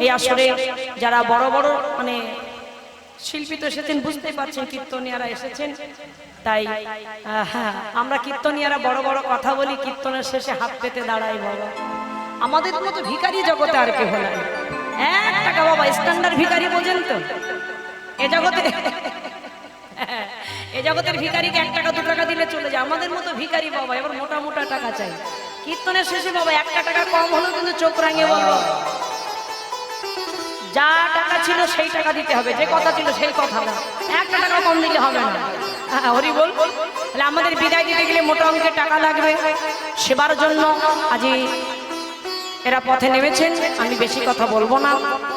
এই আসরে যারা বড় বড় মানে শিল্পী তো এসেছেন, বুঝতেই পারছেন কীর্তনিয়ারা এসেছেন, তাই হ্যাঁ আমরা কীর্তনিয়ারা বড় বড় কথা বলি, কীর্তনের শেষে হাত পেতে দাঁড়াই। বাবা আমাদের মতো ভিখারি জগতে আর কেউ নাই। 1 টাকা বাবা স্ট্যান্ডার্ড ভিখারি বোঝেন তো এ জগতে, এ জগতের ভিখারিকে 1 টাকা 2 টাকা দিলে চলে যায়। আমাদের মতো ভিখারি বাবা এবার মোটা মোটা টাকা চাই। কীর্তনের শেষে বাবা 1 টাকা কম হলো কিন্তু চোখ রাঙে বলবো যা টাকা ছিল সেই টাকা দিতে হবে, যে কথা ছিল সেই কথা না, 1 টাকা কম দিলে হবে না। হরি বল। তাহলে আমাদের বিদায় দিতে গেলে মোটা অঙ্কের টাকা লাগবে। সেবার জন্য আজই এরা পথে নেমেছেন। আমি বেশি কথা বলবো না,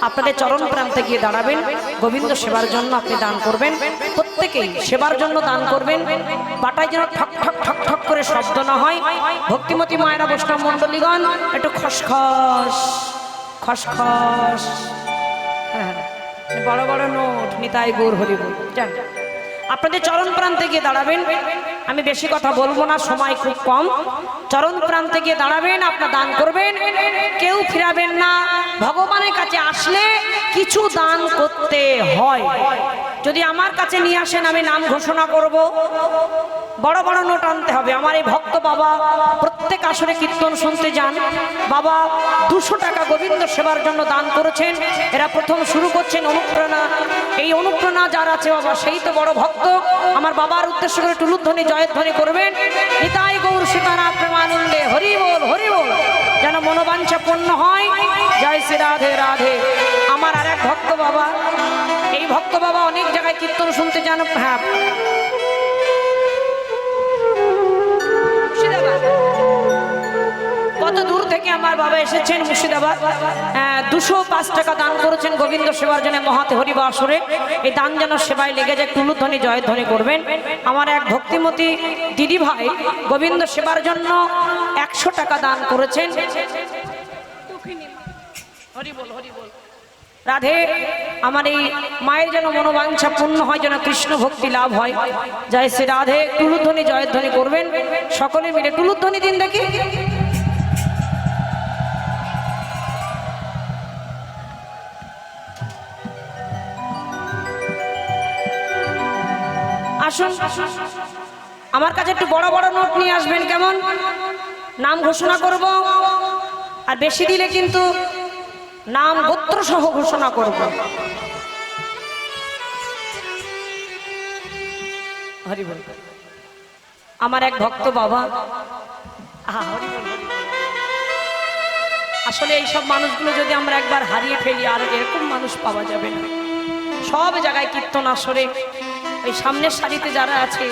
আপনাদের চরণ প্রান্তে গিয়ে দাঁড়াবেন, গোবিন্দ সেবার জন্য আপনি দান করবেন। প্রত্যেকেই সেবার জন্য দান করবেন, বাটায় যেন ঠক ঠক ঠক ঠক করে শব্দ না হয়। ভক্তিমতী মায়েরা বৈষ্ণব মণ্ডলীগণ একটু খসখস খসখস, হ্যাঁ বড় বড় নোট, নিতাই গৌর হরি বল। জান আপনাদের চরণ প্রান্তে গিয়ে দাঁড়াবেন, আমি বেশি কথা বলবো না, সময় খুব কম। চরণ প্রান্তে গিয়ে দাঁড়াবেন, আপনার দান করবেন, কেউ ফিরাবেন না। ভগবানের কাছে আসলে কিছু দান করতে হয়। যদি আমার কাছে নিয়ে আসেন আমি নাম ঘোষণা করব, বড় বড় নোট আনতে হবে। আমার এই ভক্ত বাবা প্রত্যেক আসরে কীর্তন শুনতে যান, বাবা 200 টাকা গোবিন্দ সেবার জন্য দান করেছেন। এরা প্রথম শুরু করছেন অনুপ্রেরণা। এই অনুপ্রেরণা যার আছে বাবা সেই তো বড় ভক্ত। আমার বাবার উদ্দেশ্য করে টুলুধ্বনি জয়ধ্বনি করবেন। নিতাই গৌর সীতানাথ প্রেমানন্দে হরি বল হরি বল, যেন মনোবাঞ্ছা পূর্ণ হয়। জয় শ্রী রাধে রাধে। আমার আর এক ভক্ত বাবা, এই ভক্ত বাবা অনেক জায়গায় কীর্তন শুনতে যান। হ্যাঁ কত দূর থেকে আমার বাবা এসেছেন মুর্শিদাবাদ, 205 টাকা দান করেছেন গোবিন্দ সেবার জন্য মহাতে হরিবা আসরে। এই দান যেন সেবায় লেগে যায়, টুলুধ্বনি জয়ধ্বনি করবেন। আমার এক ভক্তিমতী দিদি ভাই গোবিন্দ সেবার জন্য 100 টাকা দান করেছেন। হরি বল হরি বল রাধে। আমার এই মায়ের যেন মনোবাঞ্ছা পূর্ণ হয়, যেন কৃষ্ণ ভক্তি লাভ হয়। জয় শ্রী রাধে। টুলুধ্বনি জয়ধ্বনি করবেন সকলে মিলে, টুলুধ্বনি দিন দেখি। আসুন আমার কাছে একটু বড় বড় নোট নিয়ে আসবেন, কেমন? নাম ঘোষণা করব, আর বেশি দিলে কিন্তু নাম গোত্র সহ ঘোষণা করব। হরি বল। আমার এক ভক্ত বাবা, আসলে এইসব মানুষগুলো যদি আমরা একবার হারিয়ে ফেলি আর এরকম মানুষ পাওয়া যাবে না। সব জায়গায় কীর্তন আসরে এই সামনের সারিতে যারা আছে,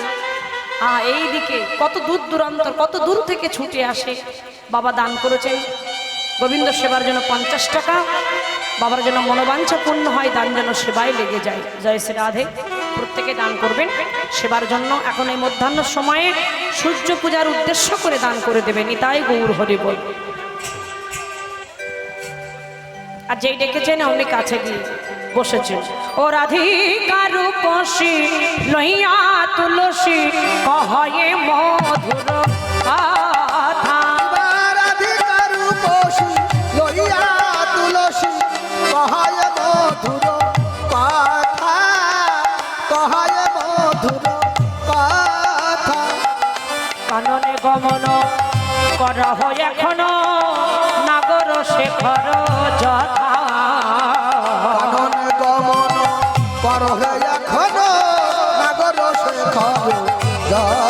এই দিকে কত দূর দূরান্তর, কত দূর থেকে ছুটে আসে। বাবা দান করেছেন গোবিন্দ সেবার জন্য 50 টাকা। বাবার জন্য মনোবাঞ্ছা পূর্ণ হয়, দান যেন সেবায় লেগে যায়। জয় শ্রী রাধে। প্রত্যেকে দান করবেন সেবার জন্য। এখন এই মধ্যাহ্ন সময়ে সূর্য পূজার উদ্দেশ্য করে দান করে দেবে। নিতাই গৌর হরি বল। আর যেই ডেকেছেন অমনি কাছে গিয়ে বসেছেন। ও রাধিকার রূপসী লইয়া তুলসী কহে মধুর কথা। রাধিকার রূপসী লইয়া তুলসী কহে মধুর কথা, কহে মধুর কথা। কাননে গমন করহ এখনো নাগর শেখর যথা। কাননে গমন করহ এখনো নাগর শেখর যথা।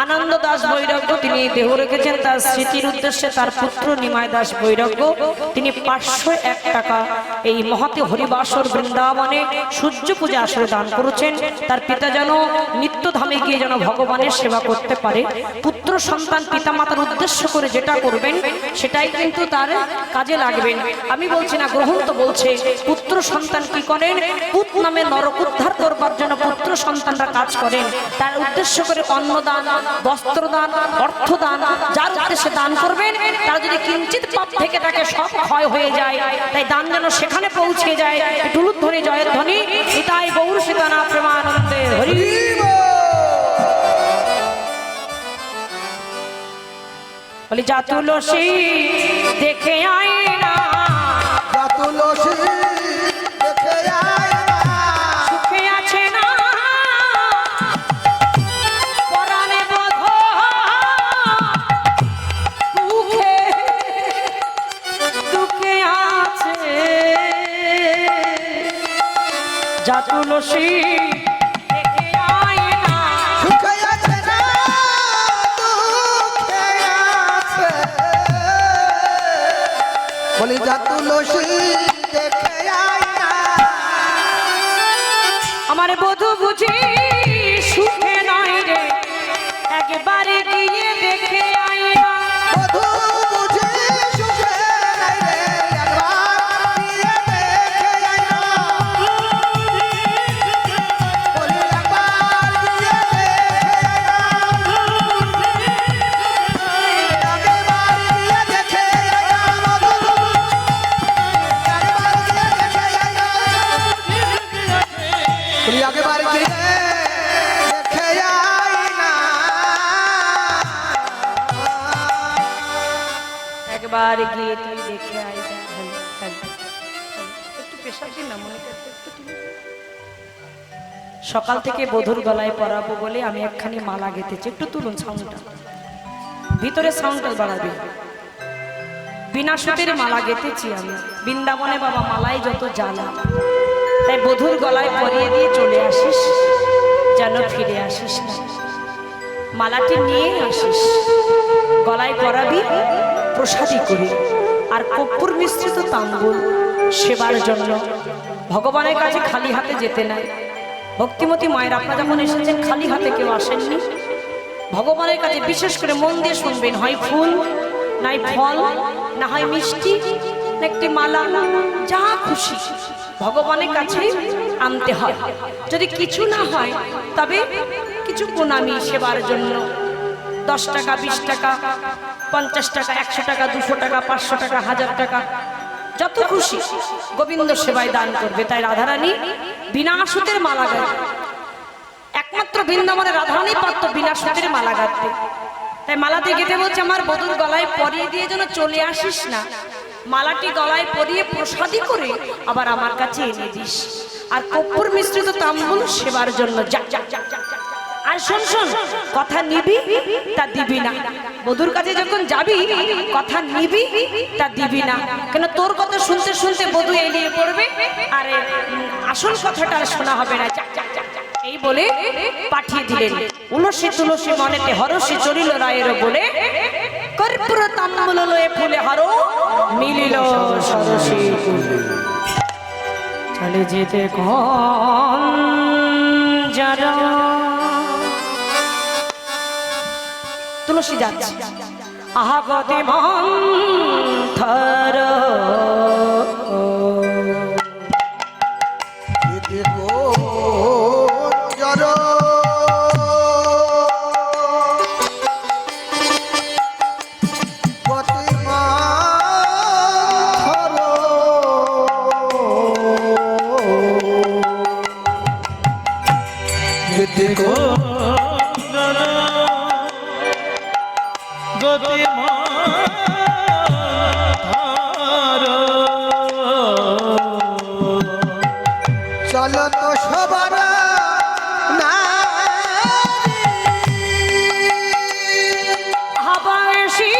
আনন্দ দাস বৈরাগ্য তিনি দেহ রেখেছেন তার স্মৃতির উদ্দেশ্যে। তার পুত্র নিমাই দাস বৈরাগ্য তিনি 501 টাকা এই মহাতে হরিবাসর বৃন্দাবনে সূর্য পূজা আসরে দান করেছেন। তার পিতা যেন নিত্যধামে গিয়ে যেন ভগবানের সেবা করতে পারে। পুত্র সন্তান পিতামাতার উদ্দেশ্য করে যেটা করবেন সেটাই কিন্তু তার কাজে লাগবেন। আমি বলছি না, গ্রন্থ বলছে পুত্র সন্তান কি করেন, পুত নামে নরক উদ্ধার করবার জন্য পুত্র সন্তানরা কাজ করেন। তার উদ্দেশ্য করে অন্নদান, বস্ত্রদান, অর্থদান, যার উদ্দেশ্যে দান করবেন তার যদি কিঞ্চিত পাপ থেকে থাকে সব ক্ষয় হয়ে যায়। তাই দান যেন সেখানে পৌঁছে যায়। টুলুধ্বনি জয়ধ্বনি নিতাই গৌর সীতানাথ প্রেমানন্দে হরি বল। বলি যা তুলসী দেখে আয় না, যা তুলসী দেখে আয় না, সুখে আছে না পরাণে বোধ, দুঃখে দুঃখে আছে। যা তুলসী দেখে আয় না, সুখে আছে না দুঃখে আছে। বলি যা তুলসী দেখে আয় না, আমার বধূ বুঝি সুখে নয় রে, একবারে গিয়ে দেখে আয় না। বধূ বুঝি সুখে নাই রে, একবার গিয়ে দেখে আয় না। বলি একবার গিয়ে দেখে আয় না, একবার গিয়ে দেখে আয় না, বধূ একবার গিয়ে দেখে আয় না। বলি একবার গিয়ে দেখে আয় না। একবার গিয়ে তুই দেখে আয় যা। একটু পেশাব দিন না, মনে করতে একটু দিন। সকাল থেকে বধুর গলায় পরাবো বলে আমি একখানি মালা গেঁথেছি, একটু তুলুন সাউন্ডটা, ভিতরে সাউন্ডটা বাড়াবে। বিনা সুতের মালা গেঁথেছি আমি, বৃন্দাবনে বাবা মালাই যত জ্বালা, তাই বধুর গলায় পরিয়ে দিয়ে চলে আসিস, যেন ফিরে আসিস না। মালাটি নিয়ে আসিস, গলায় পরাবি, প্রসাদী করি, আর কর্পূর মিশ্রিত তাম্বুল সেবার জন্য। ভগবানের কাছে খালি হাতে যেতে নাই। ভক্তিমতী মায়ের আপনারা যখন এসেছেন খালি হাতে কেউ আসেননি। ভগবানের কাছে বিশেষ করে মন দিয়ে শুনবেন, হয় ফুল, নাই ফল, না হয় মিষ্টি, না একটি মালা, যা খুশি ভগবানের কাছে আনতে হয়। যদি কিছু না হয় তবে কিছু প্রণামী সেবার জন্য 10 টাকা, 20 টাকা, 50 টাকা, 100 টাকা, 200 টাকা, 500 টাকা, 1000 টাকা, যত খুশি গোবিন্দ সেবায় দান করবে। তাই রাধারানী বিনা সুতের মালা গায়, একমাত্র বৃন্দাবনের রাধারানী পারত বিনা সুতের মালা গাঁথতে। তাই মালাতে গেঁথে বলছে, আমার বধূর গলায় পরিয়ে দিয়ে যেন চলে আসিস না, মালাটি গলায় পরিয়ে প্রসাদী করে আবার আমার কাছে এনে দিস, আর কর্পূর মিশ্রিত তাম্বুল সেবার জন্য যা যা যা যা। আর শোন শোন, কথা নিবি তা দিবি না। বধুর কাছে যখন যাবি কথা নিবি তা দিবি না, কেন তোর কথা শুনতে শুনতে বধু এলিয়ে পড়বে, আর আসল কথাটা আর শোনা হবে না। যা যা যা যা। এই বলে পাঠিয়ে দিলেন। উলসী তুলসী মনেতে হরষে চলিল রায়ের বলে, কর্পূর তাম্বুল লয়ে ফুলে হারো মিলিল সরসী কুলে। চলে যেতে কোন যারা, তুলসী যাচ্ছে আহা গতি মন্থর, এতে কোন জড়, গতিমন্থর, এতে কোন চলো তো সবার হাবাসী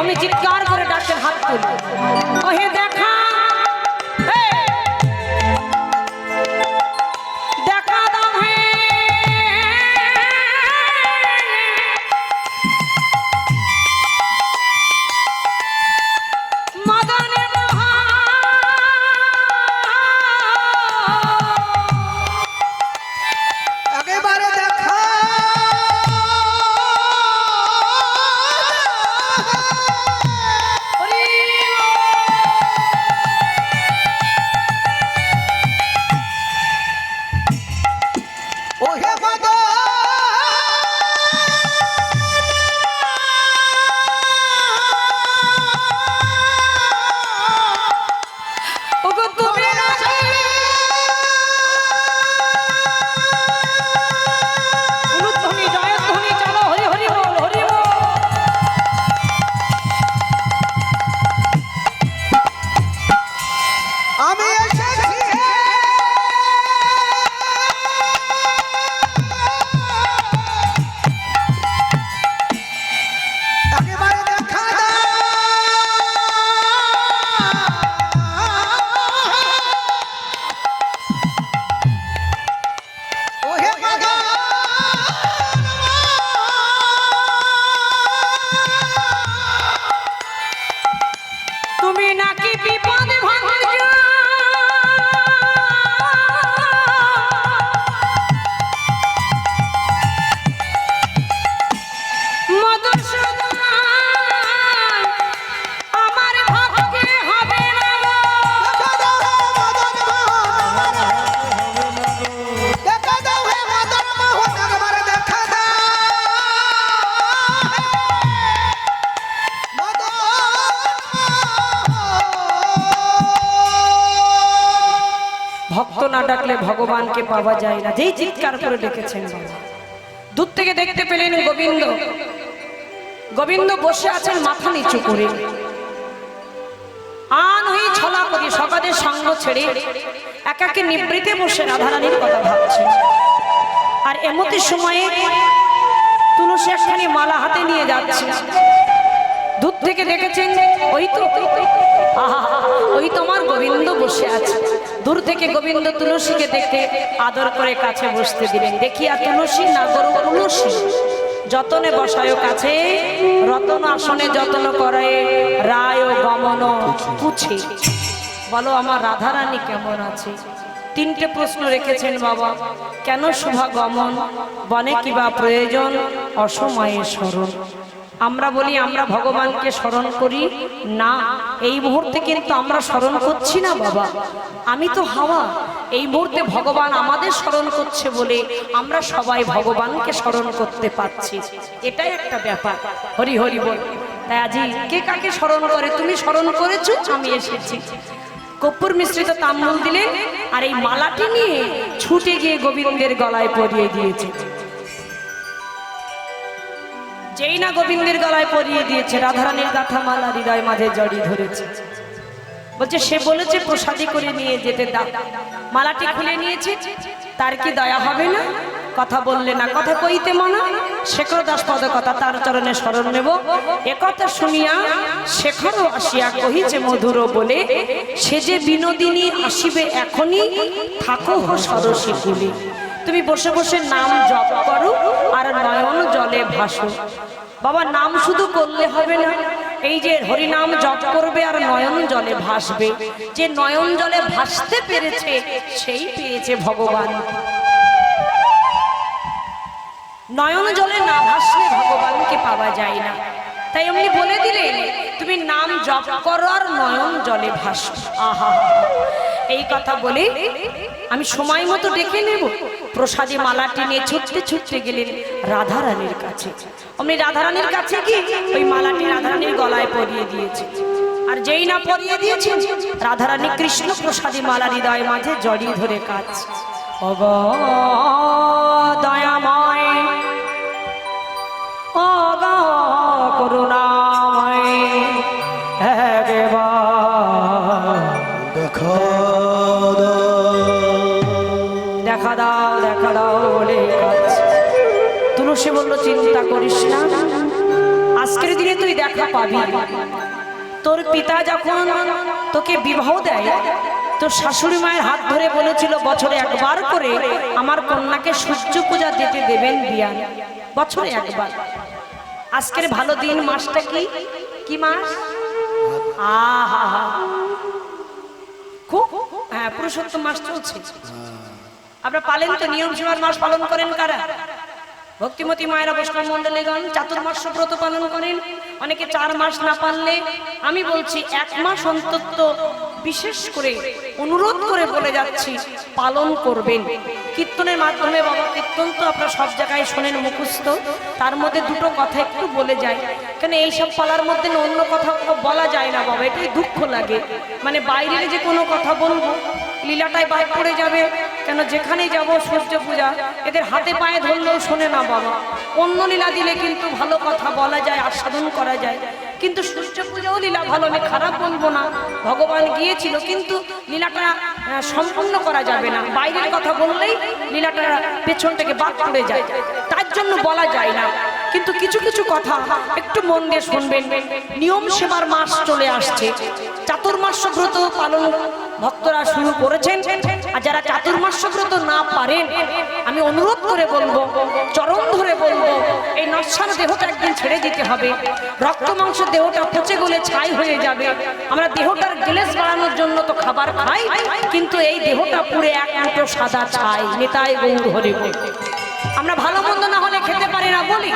অমনি চিৎকার করে ডাকছেন হাত তুলে, ওহে দেখা, দেখা দাও হে মদনের মহা, একেবারে দেখা ওহে মদন ওগো তুমি নাকি উলুধ্বনি জয়ধ্বনি চলো হরি হরি বল, হরি বল। আমি এসেছি একেবারে দেখা দাও ওহে মদন তুমি নাকি বিপদে ভাঙছো মধুসূদন, আমার ভাগ্যে হবে না গো। দেখা দাও হে মদন মোহন একেবারে দেখা দাও মদন ভক্ত না ডাকলে ভগবানকে পাওয়া যায় না। যেই চিৎকার করে ডেকেছেন বাবা, দূর থেকে দেখতে পেলেন গোবিন্দ, গোবিন্দ বসে আছেন মাথা নিচু করে, আন হয়ে ছলা করে সকালের সঙ্গ ছেড়ে একাকে নিবৃতে বসে রাধারানীর কথা ভাবছেন। আর এমতি সময়ে তুলসী একখানি মালা হাতে নিয়ে যাচ্ছে, দূর থেকে দেখেছেন ওই তো, আহা, ওই তো আমার গোবিন্দ বসে আছে। দূর থেকে গোবিন্দ তুলসীকে দেখে আদর করে কাছে বসতে দিলেন। দেখিয়া তুলসী না গরু তুলসী যতনে বসায় কাছে, রতন আসনে যতন করে রায় ও গমন পুছে। বলো আমার রাধারানী কেমন আছে? তিনটে প্রশ্ন রেখেছেন বাবা। কেন শুভা গমন, বনে কিবা প্রয়োজন, অসময়ে স্মরণ। আমরা বলি আমরা ভগবানকে স্মরণ করি না, এই মুহূর্তে কিন্তু আমরা স্মরণ করছি না বাবা। আমি তো হাওয়া, এই মুহূর্তে ভগবান আমাদের স্মরণ করছে বলে আমরা সবাই ভগবানকে স্মরণ করতে পারছি। এটাই একটা ব্যাপার। হরি হরি বল। তাই আজি কে কাকে স্মরণ করে? তুমি স্মরণ করেছো, আমি এসেছি। কর্পূর মিশ্রিত তাম্বুল দিলেন আর এই মালাটি নিয়ে ছুটে গিয়ে গোবিন্দের গলায় পরিয়ে দিয়েছে। যেই না গোবিন্দের গলায় পরিয়ে দিয়েছে, রাধারানীর গাথা মালা হৃদয় মাঝে জড়িয়ে ধরেছে। বলছে সে বলেছে প্রসাদী করে নিয়ে যেতে দাও। মালাটি খুলে নিয়েছে, তার কি দয়া হবে না? কথা বললে না, কথা কইতে মনা। শেখর দাস পদ কথা তার চরণে স্মরণ নেব। একথা শুনিয়া শেখরও আসিয়া কহিছে মধুর বলে, সে যে বিনোদিনী আসিবে এখনই, থাকো হো সরসী কুলে। তুমি বসে বসে নাম জপ করো আর নয়ন জলে ভাসো। বাবা নাম শুধু করলে হবে না, এই যে হরিনাম জপ করবে আর নয়ন জলে ভাসবে। যে নয়ন জলে ভাসতে পেরেছে সেই পেয়েছে ভগবান। নয়ন জলে না ভাসলে ভগবানকে পাওয়া যায় না। তাই এমনি বলে দিলেন তুমি নাম জপ করো আর নয়ন জলে ভাসো। আহা, এই কথা বলে আমি সময় মতো ডেকে নেব। প্রসাদী মালাটি নিয়ে ছুটতে ছুটতে গেলেন রাধারানীর কাছে। অমনি রাধারানীর কাছে কি ওই মালাটি রাধারানীর গলায় পরিয়ে দিয়েছে। আর যেই না পরিয়ে দিয়েছে, রাধারানী কৃষ্ণ প্রসাদী মালা হৃদয় মাঝে জড়িয়ে ধরে কাজ। ওগ দয়াময়, ওগ করুণাময়, দেখা দাও দেখা দাও বলে কাজ। তুলসী বলল চিন্তা করিস না, আজকের দিনে তুই দেখা পাবি। তোর পিতা যখন তোকে বিবাহ দেয়, তোর শাশুড়ি মায়ের হাত ধরে বলেছিল বছরে একবার করে আমার কন্যাকে সূর্য পূজা দিতে দেবেন বিয়ান, বছরে একবার। আজকের ভালো দিন, মাসটা কি কি মাস? আহা, খুব হ্যাঁ, পুরুষোত্তম মাস চলছে। আপনারা পালেন তো? নিয়ম সীমার মাস পালন করেন কারা? ভক্তিমতী মায়েরা, বৈষ্ণব মন্ডলীগণ চাতুর্মাস্য ব্রত পালন করেন। অনেকে 4 মাস না পারলে, আমি বলছি 1 মাস অন্তত বিশেষ করে অনুরোধ করে বলে যাচ্ছি পালন করবেন। কীর্তনের মাধ্যমে, বাবা কীর্তন তো আপনারা সব জায়গায় শোনেন মুখস্থ, তার মধ্যে দুটো কথা একটু বলে যায়, কেন এইসব পালার মধ্যে অন্য কথা বলা যায় না বাবা, এটাই দুঃখ লাগে। মানে বাইরের যে কোনো কথা বলবো লীলাটাই বাদ পড়ে যাবে, কেন যেখানেই যাব সূর্য পূজা, এদের হাতে পায়ে ধরলেও শোনে না বাবা। অন্য লীলা দিলে কিন্তু ভালো কথা বলা যায়, আস্বাদন করা যায়, কিন্তু সূর্য পূজাও লীলা ভালো, আমি খারাপ বলবো না, ভগবান গিয়েছিল, কিন্তু লীলাটা সম্পূর্ণ করা যাবে না। বাইরের কথা বললেই লীলাটা পেছন থেকে বাদ পড়ে যায়, তার জন্য বলা যায় না। কিন্তু কিছু কিছু কথা একটু মন দিয়ে শুনবেন। নিয়ম সেবার মাস চলে আসছে, চাতুর্মাস্য ব্রত পালন ভক্তরা শুরু করেছেন। আর যারা চাতুর্মাস্য ব্রত না পারেন, আমি অনুরোধ করে বলবো, চরণ ধরে বলবো, এই নশ্বর দেহটা একদিন ছেড়ে দিতে হবে। রক্ত মাংস দেহটা পচে গলে ছাই হয়ে যাবে। আমরা দেহটার গ্লেজ বাড়ানোর জন্য তো খাবার খাই, কিন্তু এই দেহটা পুরো এক মুঠো সাদা ছাই। নিতাই গৌর হরি বল। আমরা ভালো মন্দ না হলে খেতে পারি না বলি,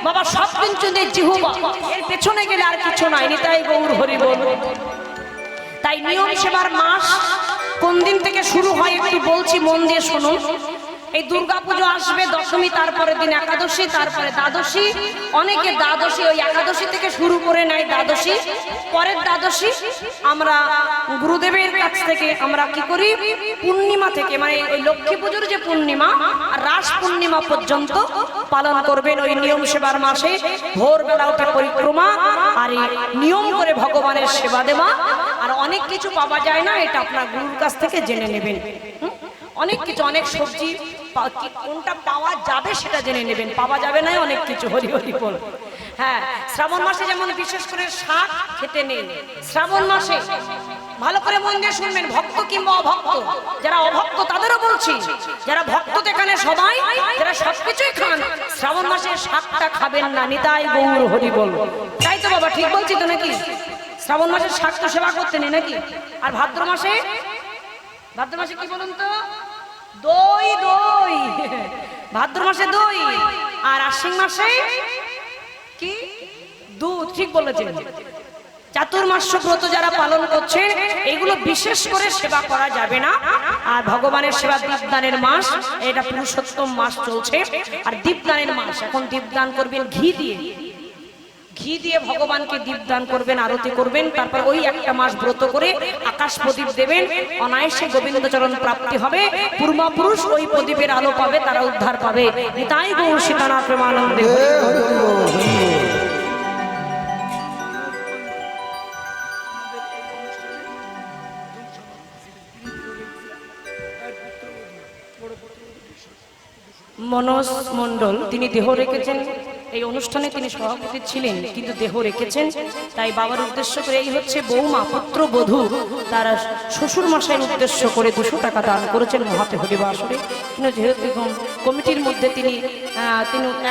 বাবা সব কিন্তু জিহুবা, এর পেছনে গেলে আর কিছু নাই। নিতাই গৌর হরি বল। তাই নিয়ম সেবার মাস কোন দিন থেকে শুরু হয় একটু বলছি, মন দিয়ে শুনুন। এই দুর্গা পুজো আসবে, দশমী, তারপরে দিন একাদশী, তারপরে দ্বাদশী। অনেকে দ্বাদশী ওই একাদশী থেকে শুরু করে নেয় দ্বাদশী, পরের দ্বাদশী আমরা গুরুদেবের কাছ থেকে আমরা কি করি, পূর্ণিমা থেকে, মানে ওই লক্ষ্মী পুজোর যে পূর্ণিমা আর রাস পূর্ণিমা পর্যন্ত পালন করবেন। ওই নিয়ম সেবার মাসে ভোরবেলা উঠে পরিক্রমা আর নিয়ম করে ভগবানের সেবা দেওয়া। আর অনেক কিছু পাওয়া যায় না, এটা আপনার গুরুর কাছ থেকে জেনে নেবেন। অনেক কিছু, অনেক সবজি কোনটা পাওয়া যাবে সেটা জেনে নেবেন, পাওয়া যাবে না অনেক কিছু। হরি হরি বল। হ্যাঁ, শ্রাবণ মাসে যেমন বিশেষ করে শাক খেতে নেই। শ্রাবণ মাসে ভালো করে মন দিয়ে শুনবেন, ভক্ত কিংবা অভক্ত, যারা অভক্ত তাদেরও বলছি, যারা ভক্ত এখানে সবাই, যারা সবকিছুই খান, শ্রাবণ মাসে শাকটা খাবেন না। নিতাই গৌর হরি বল। তাই তো বাবা, ঠিক বলছি তো নাকি? শ্রাবণ মাসে শাক তো সেবা করতে নেই নাকি? আর ভাদ্র মাসে, ভাদ্র মাসে কি বলুন তো, দই, দই, ভাদ্র মাসে দই। আর আশ্বিন মাসে কি, দুধ। ঠিক বলেছেন। চাতুর্মাস্য ব্রত যারা পালন করছে, এগুলো বিশেষ করে সেবা করা যাবে না। আর ভগবানের সেবা দীপদানের মাস, এটা পুরুষোত্তম মাস চলছে। আর দীপদানের মাস, এখন দীপদান করবেন ঘি দিয়ে, ঘি দিয়ে ভগবানকে দীপদান করবেন, আরতি করবেন। তারপর ওই একটা মাস ব্রত করে আকাশ প্রদীপ দেবেন, অনায়াসে গোবিন্দচরণ প্রাপ্তি হবে। পূর্বপুরুষ ওই প্রদীপের আলো পাবে, তারা উদ্ধার পাবে। তাই গৌর সীতানাথ প্রেমানন্দে। মনোজ মণ্ডল তিনি দেহ রেখেছেন, এই অনুষ্ঠানে তিনি সভাপতি ছিলেন, কিন্তু দেহ রেখেছেন। তাই বাবার উদ্দেশ্য করে, এই হচ্ছে বৌমা, পুত্র বধূ, তারা শ্বশুর মশাইয়ের উদ্দেশ্য করে 200 টাকা দান করেছেন মহাতে হরিবাসরে। কিন্তু যেহেতু কমিটির মধ্যে তিনি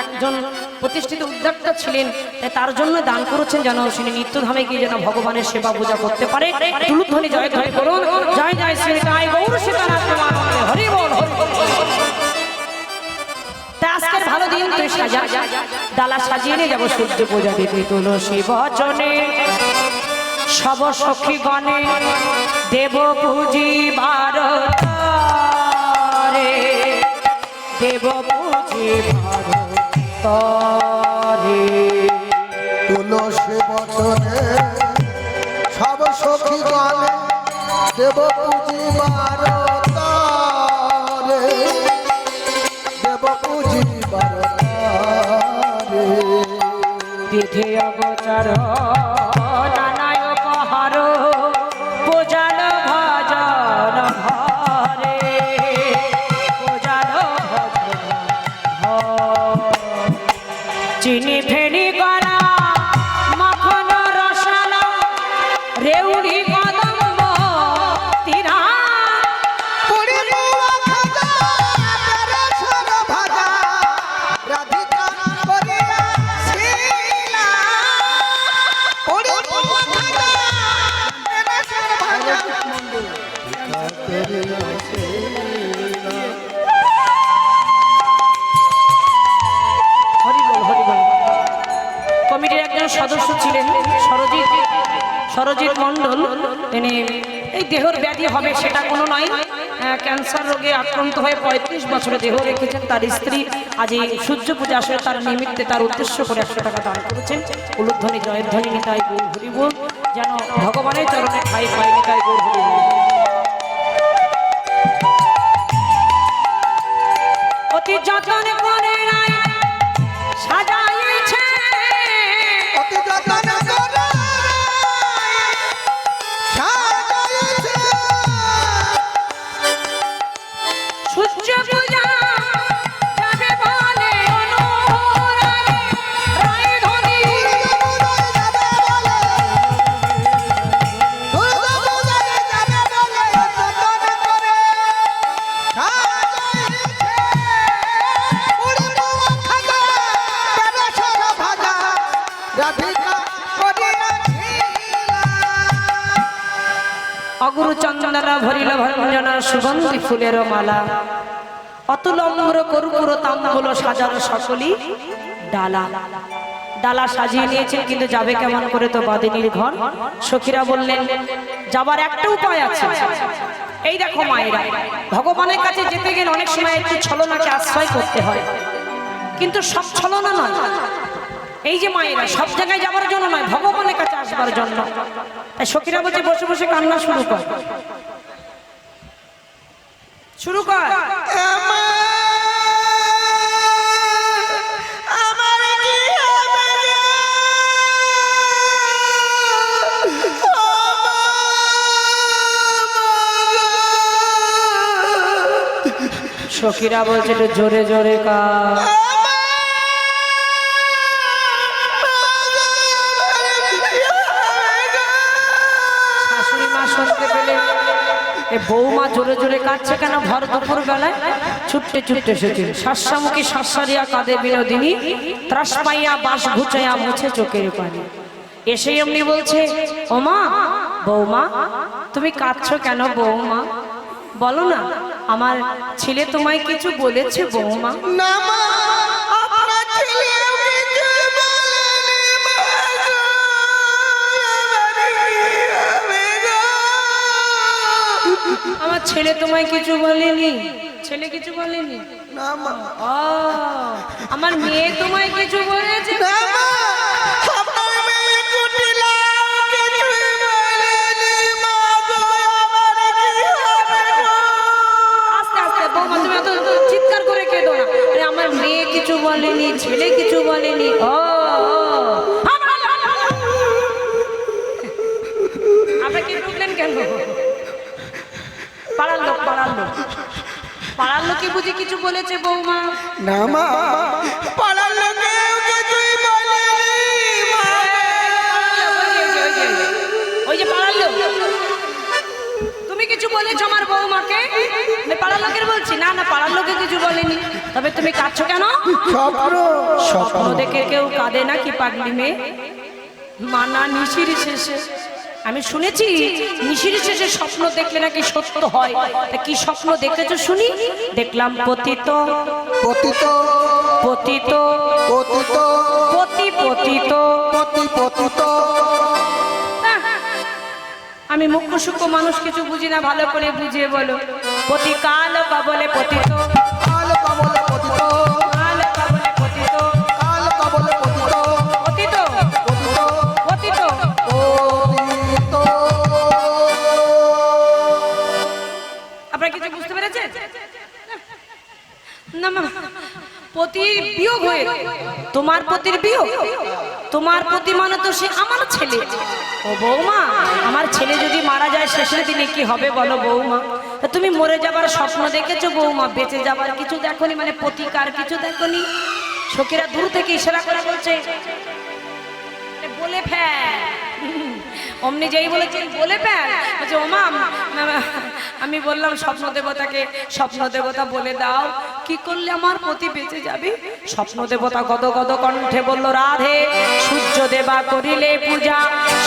একজন প্রতিষ্ঠিত উদ্যোক্তা ছিলেন, তাই তার জন্য দান করেছেন, যেন তিনি নিত্যধামে গিয়ে যেন ভগবানের সেবা পূজা করতে পারে। তুলুধ্বনি জয় জয় করুন, জয় জয় শ্রী নিতাই গৌর সীতানাথ প্রেমানন্দে। হরি বল, হরি বল। আজকের ভালো দিন, তুই সাজা, ডালা সাজিয়ে নিয়ে যাবো সূর্য পূজা দিতে। তুলসী বচনে সব সখী গণে দেব পুজিবার তরে, দেব পুজিবার তরে। তুলসী বচনে সব সখী গণে দেব পুজিবার তরে, দেব পুজিবার তরে। বিধে অগোচর নানায় উপহার পূজাল ভজন ঘরে, পূজাল ভজন চিনি ফেরি করা সদস্য ছিলেন সরজিৎ মণ্ডল, তিনি এই দেহর ব্যাধি হবে সেটা কোনো নয়, ক্যান্সার রোগে আক্রান্ত হয়ে 35 বছরে দেহ রেখেছেন। তার স্ত্রী আজ এই সূর্য পূজা আসলে তার নিমিত্তে তার উদ্দেশ্য করে 100 টাকা দান করেছেন। উলুধ্বনি জয়ধ্বনি নিতাই গৌর হরিবোল, যেন ভগবানের চরণে ঠাই পাই নিতাই গৌর হরিবোল। অতি যত্ন করে নাই সাজাইছে, অতি যত্ন করে সাজাইছে, সূর্য পূজা যাবে বলে অনুরাগে রায় ধ্বনি, দুর্গা পূজায় যাবে বলে যত্ন করে সাজাইছে, পুরি মোয়া খাজা বেরেশর ভাজা রাধিকা করিয়াছিলা। অগুরু চন্দনা ভরিল ভঞ্জনা সুগন্ধি ফুলের মালা, অতুলম্র কর্পূর তাম্বুল সাজানো সকলি ডালা। ডালা সাজিয়ে নিয়েছেন, কিন্তু যাবে কেমন করে তো বাদিনীর ঘর। সখীরা বললেন যাবার একটা উপায় আছে। এই দেখো মায়েরা, ভগবানের কাছে যেতে গেলে অনেক সময় একটু ছলনাকে আশ্রয় করতে হয়, কিন্তু সব ছলনা নয়। এই যে মায়েরা সব জায়গায় যাবার জন্য নয়, ভগবানের কাছে আসবার জন্য। তাই সখীরা বলছে বসে বসে কান্না শুরু কর, শুরু কর। আমার কি হবে রে? সখীরা বলছে একটু জোরে জোরে কার। শাশুড়ি মা শুনতে পেলে এ বৌমা জোরে জোরে কাঁদছে কেন ভর দুপুর বেলায়, ছুটতে ছুটতে এসেছে। শাসামুখী শাসারিয়া কাঁদে বিনোদিনী, ত্রাস পাইয়া বাস ঘুচাইয়া মুছে চোখের পানি। এসে এমনি বলছে ওমা বৌমা তুমি কাঁদছো কেন বৌমা, বলো না আমার ছেলে তোমায় কিছু বলেছে বৌমা। না মা, আপনার ছেলেও কিছু বলেনি মা গো। আমার কি হবে গো? আমার ছেলে তোমায় কিছু বলেনি, ছেলে কিছু বলেনি। না মা, ও আমার মেয়ে তোমায় কিছু বলেছে। না মা, আপনার মেয়ে কুটিলাও কিছু বলেনি মা গো। আমার কি হবে গো? আস্তে আস্তে বৌমা তুমি এত চিৎকার করে কেঁদো না। আরে আমার মেয়ে কিছু বলেনি, ছেলে কিছু বলেনি। ও আপনি কি ঢুকলেন কেন? পাড়ার লোক পাড়ার লোক পাড়ার লোকে বুঝি কিছু বলেছে বৌমা। না মা, পাড়ার লোকেও কিছুই বলেনি মা। ওই যে পাড়ার লোক, তুমি কিছু বলেছো আমার বৌমাকে? আমি পাড়ার লোকের বলছি না, না পাড়ার লোকে কিছু বলেনি। তবে তুমি কাঁদছো কেন? স্বপ্ন স্বপ্ন দেখে কেউ কাঁদে না কি পাগলি মেয়ে? মানা নিশির শেষে আমি শুনেছি নিশির শেষে স্বপ্ন দেখলে নাকি সত্য হয়। তা কি স্বপ্ন দেখেছো শুনি? দেখলাম পতিত পতিত পতিত পতিত পতি পতিত। পতিত আমি মুখ্য সূক্ষ্ম মানুষ, কিছু বুঝি না, ভালো করে বুঝিয়ে বলো। পতি কাল কবলে পতিত, কাল কবলে পতিত, কাল কবলে পতিত, কাল কবলে পতিত, পতিত পতিত পতিত। পতিত। আপনারা কিছু বুঝতে পেরেছেন? না মা, পতির বিয়োগ হয়ে তোমার পতির বিয়োগ, তোমার পতি মানে তো সে আমার ছেলে। ও বৌমা, আমার ছেলে যদি মারা যায় শেষের দিনে কি হবে বলো বৌমা? তা তুমি মরে যাবার স্বপ্ন দেখেছো বৌমা, বেঁচে যাবার কিছু দেখোনি, মানে প্রতিকার কিছু দেখোনি। সখীরা দূর থেকে ইশারা করে বলছে বলে ফেল। অমনি যেই বলেছেন বলে ফেল, বলছে ওমা আমি বললাম স্বপ্ন দেবতাকে, স্বপ্ন দেবতা বলে দাও কি করলে আমার পতি বেঁচে যাবে। স্বপ্ন দেবতা গদ গদ কণ্ঠে বলল রাধে, সূর্য দেবা করিলে পূজা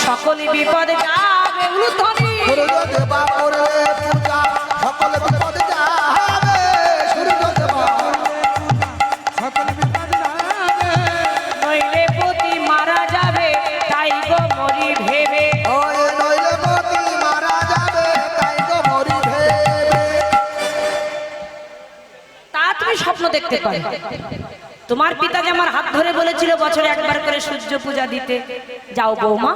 সকলই বিপদ যাবে। উলুধ্বনি সূর্য দেবা করলে পূজা সকল বিপদ যাবে। সূর্য দেবা সকল বিপদ যাবে। নইলে পতি মারা যাবে। দেখতে পারে। তোমার পিতা যে আমার হাত ধরে বলেছিল বছরে একবার করে সূর্য পূজা দিতে। যাও বৌমা,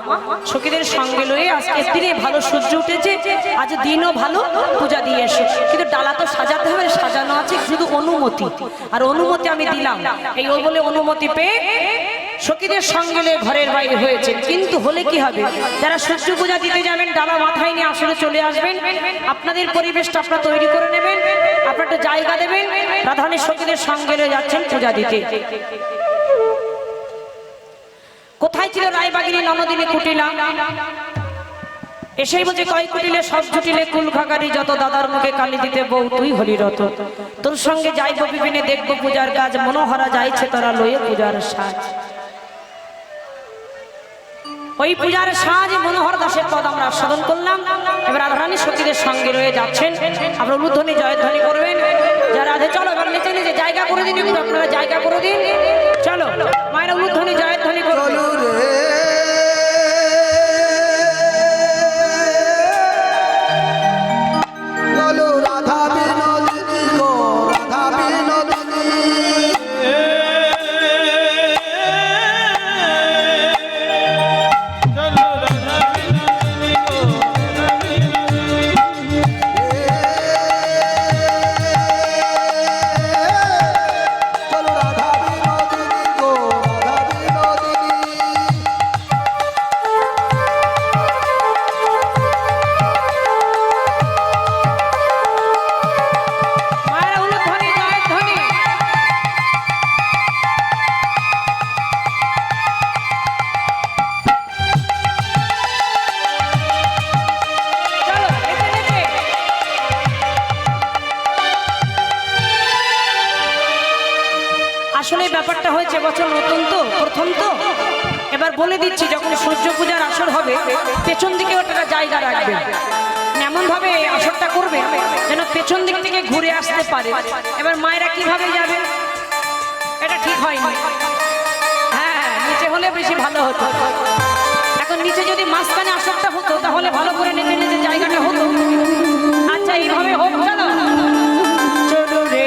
সখীদের সঙ্গে লয়ে আজকে দিনে ভালো সূর্য উঠেছে, আজ দিনও ভালো, পূজা দিয়ে এসো। কিন্তু ডালা তো সাজাতে হবে, সাজানো আছে শুধু অনুমতি, আর অনুমতি আমি দিলাম। এই ও বলে অনুমতি পেয়ে সখীদের সঙ্গে লয়ে ঘরের বাইরে হয়েছে। কিন্তু হলে কি হবে, যারা সূর্য পূজা দিতে যাবেন ডালা মাথায় নিয়ে আসলে চলে আসবেন, আপনাদের পরিবেশটা আপনারা তৈরি করে নেবেন, আপনারা একটা জায়গা দেবেন, রাধারানী সখীদের সঙ্গে লয়ে যাচ্ছেন পূজা দিতে। কোথায় ছিল রায়বাগিনী ননদিনী কুটিলা? এসেই বলছে কয় কুটিলে সব জুটিলে কুল খাগারি যত, দাদার মুখে কালি দিতে বউ তুই হলি রত। তোর সঙ্গে যাইব বিপিনে দেখবো পূজার কাজ, মনোহরা যাইছে তোরা লয়ে পূজার সাজ। ওই পূজার সাজ মনোহর দাসের পদ আমরা আস্বাদন করলাম। এবার রাধারানী সখীদের সঙ্গে রয়ে যাচ্ছেন, আপনারা উলুধ্বনি জয়ধ্বনি করবেন। যারা আছে চলো এবার নিচে নিচে জায়গা করে দিন, একটু আপনারা জায়গা করে দিন। চলো মায়েরা উলুধ্বনি জয়ধ্বনি করবেন। আসলে ব্যাপারটা হয়েছে বছর নতুন তো, প্রথম তো। এবার বলে দিচ্ছি, যখন সূর্য পূজার আসর হবে পেছন দিকে ওটা জায়গা রাখবে, এমন ভাবে আসরটা করবে যেন পেছন দিক থেকে ঘুরে আসতে পারে। এবার মায়েরা কিভাবে যাবে এটা ঠিক হয়নি। হ্যাঁ, নিচে হলে বেশি ভালো হতো। এখন নিচে যদি মাঝখানে আসরটা হতো তাহলে ভালো করে নিচে নিচে জায়গাটা হতো। আচ্ছা এইভাবে হোক, চলো চলো রে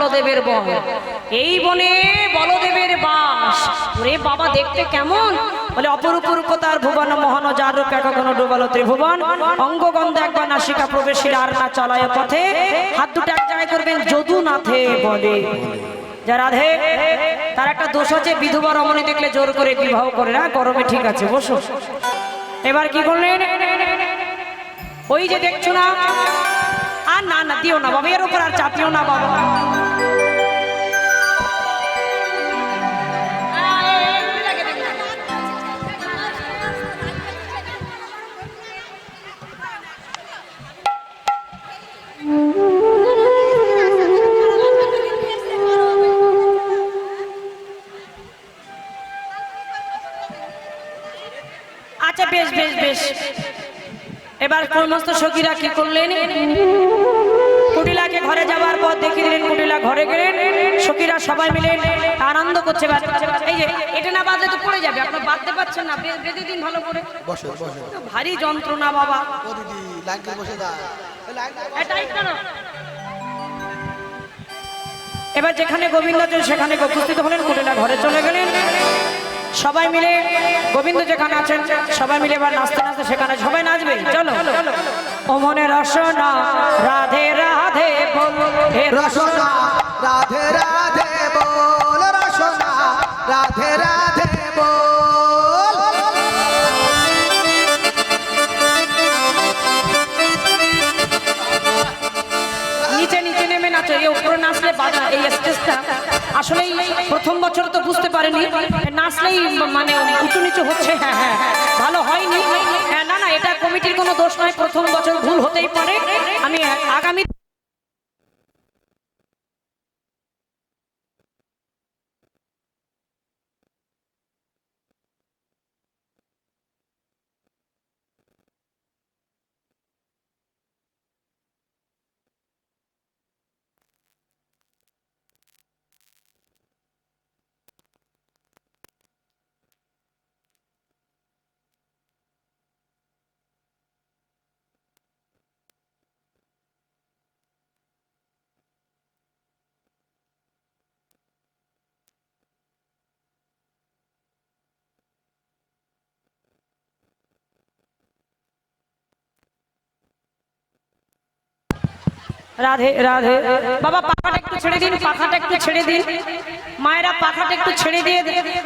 বলদেবের বন, এই বনে বলদেবের বাস। ওরে বাবা দেখতে কেমন? বলে অপরূপ রূপতার ভুবন মোহন, যার রূপ কখনো ডুবালো ত্রিভুবন। অঙ্গগন্ধ একবার নাসিকা প্রবেশীর, আর না চলায় পথে। হাত দুটো এক জায়গায় করবেন যদুনাথে বলে। যা রাধে, তার একটা দোষ আছে, বিধবা রমণী দেখলে জোর করে বিবাহ করে না। গরমে ঠিক আছে, বসো। এবার কি করলেন? ওই যে দেখছো না, আর না না দিও না বাবা, এর উপর আর চাপিও না বাবা। আচ্ছা বেশ বেশ বেশ। এবার সমস্ত সখীরা কি করলেন? কুটিলাকে ঘরে যাওয়ার পর দেখিয়ে দিলেন, কুটিলা ঘরে গেলেন, সখীরা সবাই মিলে আনন্দ করছে। এই যে এটা না বাজলে তো পড়ে যাবে, আপনার বাঁধতে পারছেন না, বেঁধে দিন ভালো করে। ভারী যন্ত্রণা বাবা। এবার যেখানে গোবিন্দ আছেন সেখানে উপস্থিত হলেন, কুটিলা ঘরে চলে গেলেন। সবাই মিলে গোবিন্দ যেখানে আছেন সবাই মিলে এবার নাচতে নাচতে সেখানে সবাই নাচবে। চলো ও মনে রসনা রাধে রাধে বল, হে রসনা রাধে রাধে বল, রসনা রাধে রাধে বল। নিচে নিচে নেমে নাচো, এই উপরে নাচলে বাজা। এই স্টেজটা আসলে প্রথম বছর তো বুঝতে পারেনি, নাচলেই মানে উঁচু নিচু হচ্ছে। হ্যাঁ হ্যাঁ ভালো হয়নি। হ্যাঁ না না, এটা কমিটির কোনো দোষ নয়, প্রথম বছর ভুল হতেই পারে। আমি আগামী রাধে রাধে। বাবা পাখাটা একটু ছেড়ে দিন, পাখাটা একটু ছেড়ে দিন। মায়েরা পাখাটা একটু ছেড়ে দিয়ে,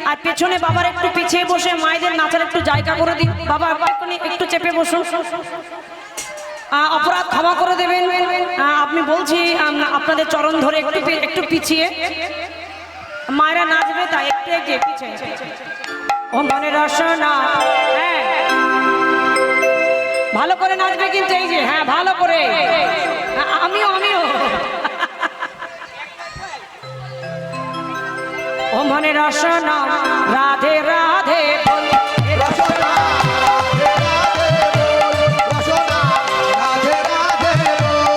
আর পেছনে বাবার একটু পিছিয়ে বসে মায়েদের নাচার একটু জায়গা করে দিন। বাবা একটু চেপে বসুন, অপরাধ ক্ষমা করে দেবেন। আপনি বলছি আপনাদের চরণ ধরে একটু একটু পিছিয়ে মায়েরা নাচবে, তাই একটু এগিয়ে পিছিয়ে। ও মনে রসনা, হ্যাঁ ভালো করে নাচবে কিন্তু, এই যে হ্যাঁ ভালো করে। আমিও ও মনে রসনা রাধে রাধে বল, রসনা রাধে রাধে বল।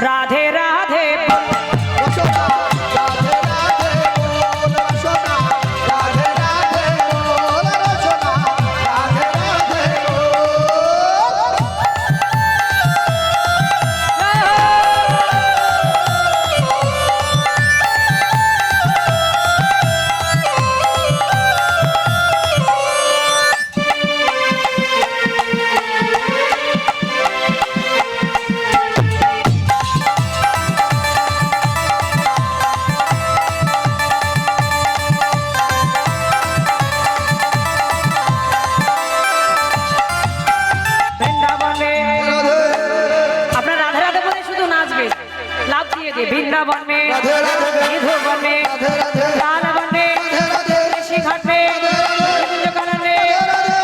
রাধে রাধে বৃন্দাবন মে মধুবন মে লালবন মে ঋষি ঘাট মে কুঞ্জকানন মে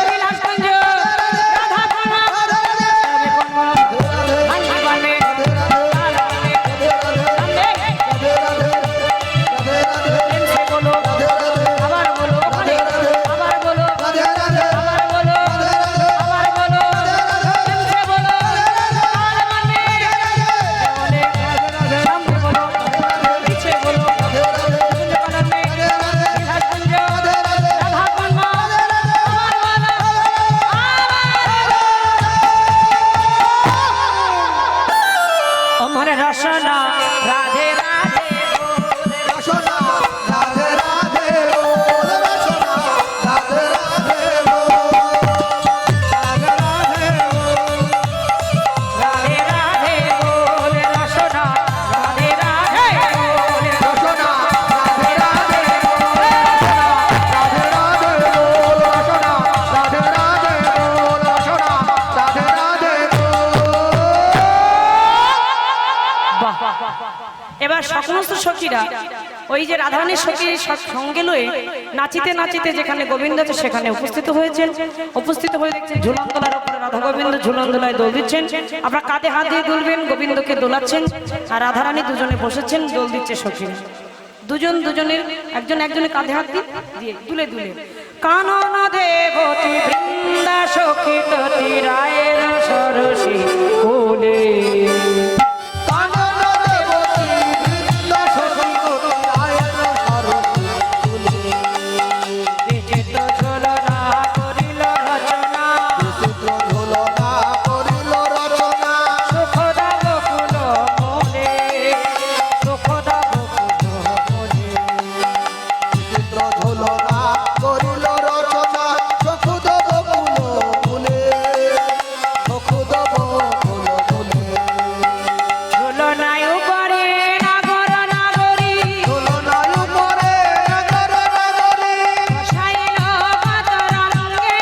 বিলাসকুঞ্জ রাধাকুঞ্জ মধুবন মে লালবন মে प्रेम से बोलो আবার বলো আবার বলো আবার বলো আবার বলো प्रेम से बोलो लालबन में बोले सामने बोलो पीछे बोलो कुंजकानन में বিলাসকুঞ্জ রাধাকুঞ্জ আবার বলো अमर रसना राधे राधे রসনা রাধে রাধে বল রসনা রাধে রাধে বল রাধে রাধে राधे राधे बोल रसना राधे राधे बोल রসনা রাধে রাধে রাধে রাধে বল রসনা রাধে রাধে বল রসনা রাধে রাধে বাহ এবার সমস্ত সখীরা ওই যে রাধারানীর সখী সঙ্গে লয়ে নাচিতে নাচিতে যেখানে গোবিন্দ আছে সেখানে উপস্থিত হয়েছেন উপস্থিত হয়ে দেখছেন ঝুলন দোলার উপরে রাধা গোবিন্দ ঝুলন দোলায় দোল দিচ্ছেন আপনারা কাঁধে হাত দিয়ে দুলবেন গোবিন্দকে দোলাচ্ছেন আর রাধারানী দুজনে বসেছেন দোল দিচ্ছে সখীরা দুজন দুজনের একজন একজনের কাঁধে হাত দিয়ে দুলে দুলে কানন দেবতী বৃন্দা সখী ততি রায়ের সরসী কোলে কানন দেবতী বৃন্দ সখী কোটি আয়ের সরসী কুলে বিচিত্র ঝোলনা করিল রচনা বিচিত্র ঝোলনা করিল রচনা সুখদা বকুল মোলে সুখদা বকুল মোলে বিচিত্র ঝোলনা করিল রচনা চক্ষুদ বকুল ফুলে চক্ষুদ বকুল ফুলে ঝোলনায় উপরে নাগর নাগরী ঝোলনায় উপরে নগর নগরী বসাইল পাতরঙ্গে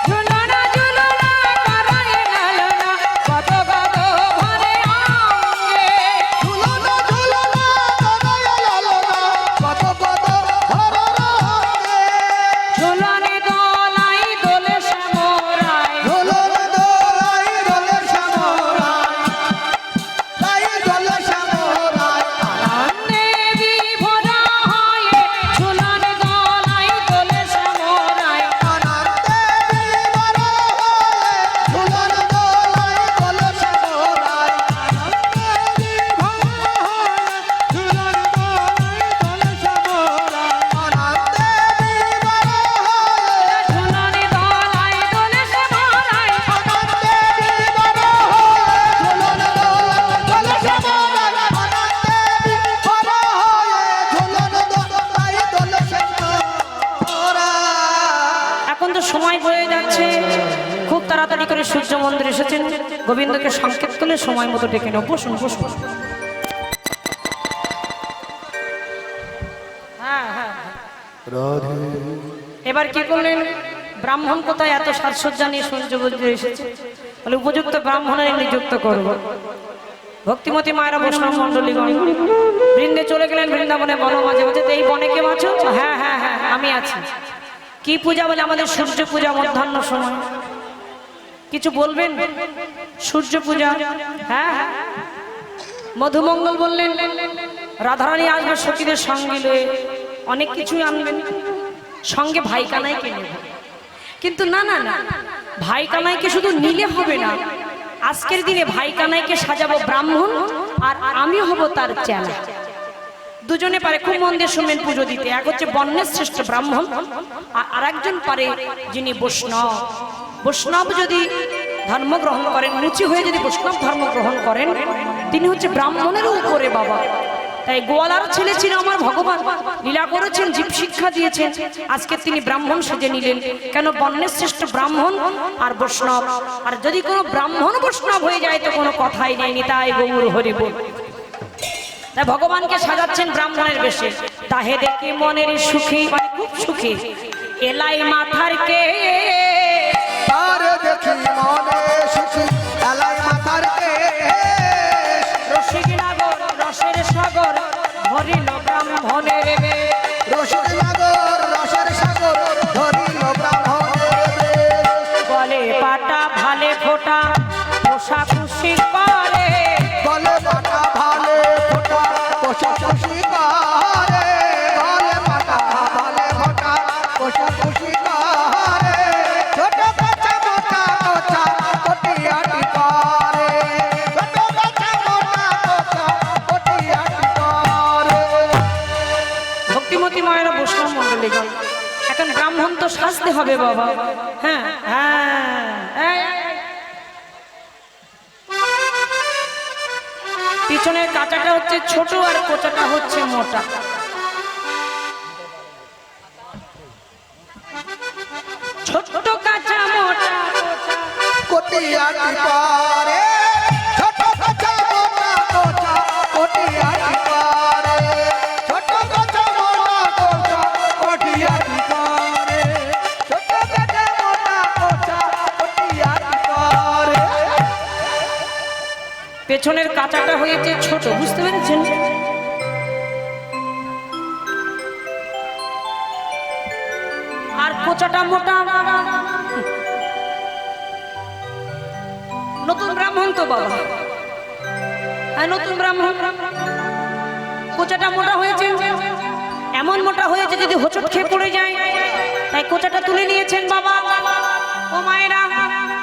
ঝুলনা ঝুলনা করাই লালনা কত কত ভরে অঙ্গে ঝুলনা ঝুলনা করায় লালনা কত কত হর রঙে ঝুলনে দোলাই দোলে শ্যামরায় ঝুলন দোলাই দোলে শ্যামরায় লাই দোলে শ্যামরায় আনন্দে বিভোরা হয়ে ঝুলনে দোলাই দোলে শ্যামরায় আনন্দে বিভোর হয়ে ঝুলন দোলাই দোলে শ্যামরায় আনন্দে বিভোর হয়ে ঝুলন দোলাই দোলে শ্যামরায় আনন্দে বিভোর হয়ে ঝুলনে দোলাই দোলে শ্যামরায় আনন্দে বিভোর হয়ে ঝুলন দোলাই দোলে শ্যামরায় আনন্দে বিভোর হয়ে ঝুলন দোলাই দোলে শ্যামরায় এখন তো সময় বয়ে যাচ্ছে খুব তাড়াতাড়ি করে সূর্য মন্দির এসেছেন গোবিন্দকে সংকেত করলে সময় মতো ডেকে নেব বসুন বসুন হ্যাঁ হ্যাঁ এবার কি করলেন ব্রাহ্মণ কোথায় এত সাজসজ্জা নিয়ে সূর্য মন্দিরে এসেছে বলে উপযুক্ত ব্রাহ্মণের নিযুক্ত করব ভক্তিমতী মায়েরা বৈষ্ণব মন্ডলীগণ বৃন্দে চলে গেলেন বৃন্দাবনে বন মাঝে মাঝে তো এই বনে কে আছো হ্যাঁ হ্যাঁ হ্যাঁ আমি আছি কি পূজা বলে আমাদের সূর্য পূজা মধ্যাহ্ন সময় কিছু বলবেন সূর্য পূজা হ্যাঁ হ্যাঁ মধুমঙ্গল বললেন রাধারানী আসবে সখীদের সঙ্গে লয়ে অনেক কিছুই আনবেন সঙ্গে ভাই কানাইকে নেব কিন্তু না না না ভাই কানাইকে শুধু নিলে হবে না আজকের দিনে ভাই কানাইকে সাজাবো ব্রাহ্মণ আর আমি হব তার চেলা দুজনে পারে খুব মন দিয়ে শুনবেন পুজো দিতে এক হচ্ছে বর্ণের শ্রেষ্ঠ ব্রাহ্মণ আর একজন পারে যিনি বৈষ্ণব বৈষ্ণব যদি ধর্ম গ্রহণ করেন নিচু হয়ে যদি বৈষ্ণব ধর্ম গ্রহণ করেন তিনি হচ্ছে ব্রাহ্মণের উপরে বাবা তাই গোয়ালার ছেলে ছিল আমার ভগবান লীলা করেছেন জীব শিক্ষা দিয়েছেন আজকে তিনি ব্রাহ্মণ সেজে নিলেন কেন বর্ণের শ্রেষ্ঠ ব্রাহ্মণ আর বৈষ্ণব আর যদি কোনো ব্রাহ্মণ বৈষ্ণব হয়ে যায় তো কোনো কথাই নেই নিতাই গৌর হরি বল তাই ভগবানকে সাজাচ্ছেন ব্রাহ্মণের বেশে তাহে দেখি মনের সুখী মানে খুব সুখী এলাই মাথার কে তারে দেখি মনে সুখী এলাই মাথার কে রসিক নাগর রসের গলে পাটা ভালে ফোটা পোষা খুশি করে গলে পাটা ভালে ফোটা পোষা খুশি করে গলে পাটা ভালে ফোটা পোষা খুশি করে ছোট কাঁচা মোটা কোচা কটিয়াটি করে ছোট কাঁচা মোটা কোচা কটিয়াটি করে। ভক্তিমতী মায়েরা বৈষ্ণব মন্ডলী গণ, এখন ব্রাহ্মণ তো সাজতে হবে বাবা। হ্যাঁ হ্যাঁ, পিছনের কাঁচাটা হচ্ছে ছোট আর কোচাটা হচ্ছে মোটা। ছোট কাঁচা মোটা কটিয়াটি করে ছোট কাঁচা মোটা কোচা কটিয়াটি করে ছোট কাঁচা মোটা কোচা কটিয়াটি করে ছোট কাঁচা মোটা কোচা কটিয়াটি করে। পেছনের কাঁচাটা হয়েছে ছোট, বুঝতে পেরেছেন? আর কোচাটা মোটা। নতুন ব্রাহ্মণ তো বাবা, হ্যাঁ নতুন ব্রাহ্মণ। কোচাটা মোটা হয়েছে, এমন মোটা হয়েছে যদি হোঁচট খেয়ে পড়ে যায়, তাই কোচাটা তুলে নিয়েছেন বাবা। ও মায়েরা,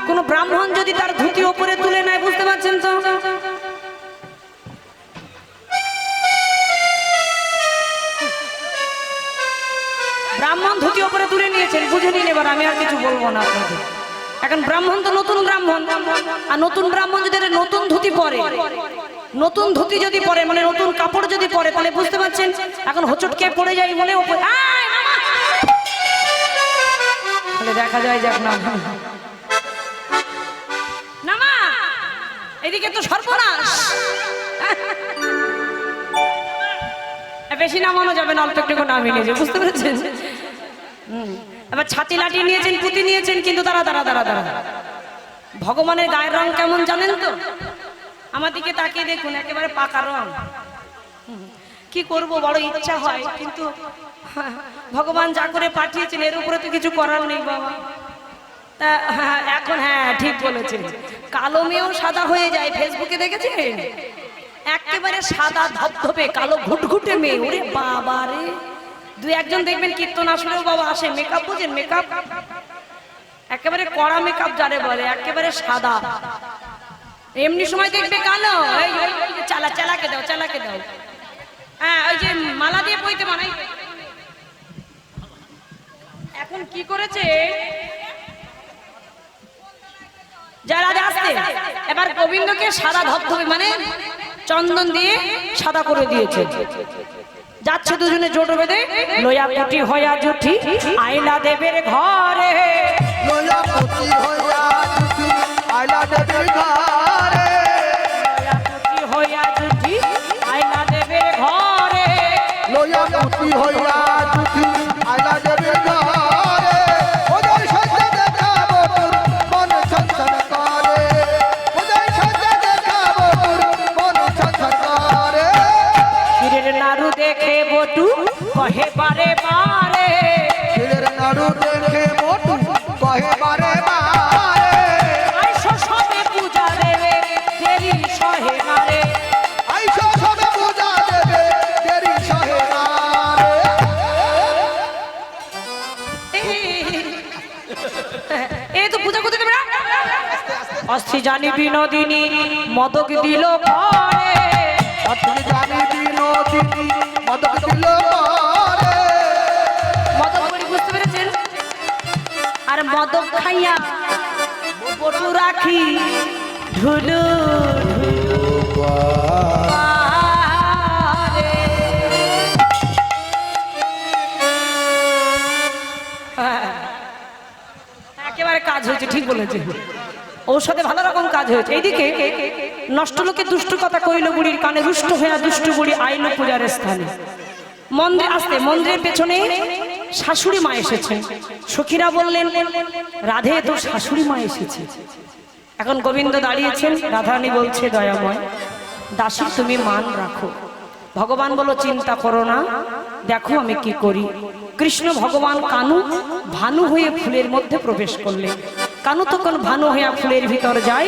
কোন ব্রাহ্মণ যদি তার ধুতি ওপরে তুলে নেয়, বুঝতে পারছেন তো? ব্রাহ্মণ ধুতি ওপরে তুলে নিয়েছেন, বুঝে নিন। এবার আমি আর কিছু বলবো না আপনাদের। এখন ব্রাহ্মণ তো নতুন ব্রাহ্মণ, আর নতুন ব্রাহ্মণ যদি নতুন ধুতি পরে, নতুন ধুতি যদি পরে মানে নতুন কাপড় যদি পরে, তাহলে বুঝতে পারছেন এখন হোঁচট খেয়ে পড়ে যায় বলে ওপরে দেখা যায় যাক না নামা, এদিকে তো সর্বনাশ। বেশি নামানো যাবে না, অল্প একটু নামিয়ে নিয়েছে, বুঝতে পেরেছেন? এবার ছাতি লাঠি নিয়েছেন, পুঁতি নিয়েছেন, কিন্তু দাঁড়া ভগবানের গায়ের রং কেমন জানেন তো? আমার দিকে তাকিয়ে দেখুন, একেবারে পাকা রং। কি করব, বড় ইচ্ছা হয়, কিন্তু ভগবান যা করে পাঠিয়েছেন এর উপরে তো কিছু করার নেই বাবা। তা এখন হ্যাঁ ঠিক বলেছেন, কালো মেয়েও সাদা হয়ে যায়। ফেসবুকে দেখেছেন একেবারে সাদা ধবধবে কালো ঘুটঘুটে মেয়ে, ওরে বাবা রে। দুই একজন দেখবেন কীর্তন আসলেও বাবা আসে, মেকআপ বুঝেন, মেকআপ একেবারে কড়া মেকআপ যারে বলে, একেবারে সাদা। এমনি সময় দেখবে কালো, চালাকে দাও। হ্যাঁ, ওই যে মালা দিয়ে পইতে বানাই। এখন কি করেছে যারা আসতে, এবার গোবিন্দকে সাদা ধবধবে মানে চন্দন দিয়ে সাদা করে দিয়েছে। যাচ্ছে দুজনে জোট বেঁধে, লয়া কুটি হয়া জুঠি আইলা দেবের ঘরে, লয়া কুটি হয়া জুঠি আইলা দেবের ঘরে, লয়া কুটি হয়া জুঠি আইলা দেবের ঘরে, লয়া কুটি হয়া জুঠি আইলা দেবের ঘরে। ওদের সাথে দেখাবো তোর মন ছনছন করে, ওদের সাথে দেখাবো তোর মন ছনছন করে। ক্ষীরের নাড়ু দেখে বটু কহে বারে বারে, ক্ষীরের নাড়ু দেখে বটু কহে বারে বারে, আইসো সবে পূজা দেবে দেরি সহে মারে, আইসো সবে পূজা দেবে দেরি সহে মারে। এই তো পূজা করতে দেবে না। অস্থি জানি বিনোদিনী মদক দিল ঘরে, অস্থি জানি বিনোদিনী মদক দিল ঘরে, মদক করি, বুঝতে পেরেছেন? আর মদক খাইয়া বটু রাখি ঢুলু পারে। একেবারে কাজ হয়েছে, ঠিক বলেছে। ঔষধে ভালো রকম কাজ হয়েছে। এইদিকে নষ্ট লোকে দুষ্টু কথা কইল বুড়ির কানে, রুষ্ট হইয়া দুষ্টু বুড়ি আইল পূজার স্থানে। মন্দির আসতে, মন্দিরের পেছনে শাশুড়ি মা এসেছে। সখীরা বললেন, রাধে তোর শাশুড়ি মা এসেছে। এখন গোবিন্দ দাঁড়িয়েছেন, রাধারানী বলছে, দয়াময় দাসী তুমি মান রাখো। ভগবান বলো, চিন্তা করো না, দেখো আমি কি করি। কৃষ্ণ ভগবান কানু ভানু হয়ে ফুলের মধ্যে প্রবেশ করলেন। কানু তখন ভানু হইয়া ফুলের ভিতর যায়,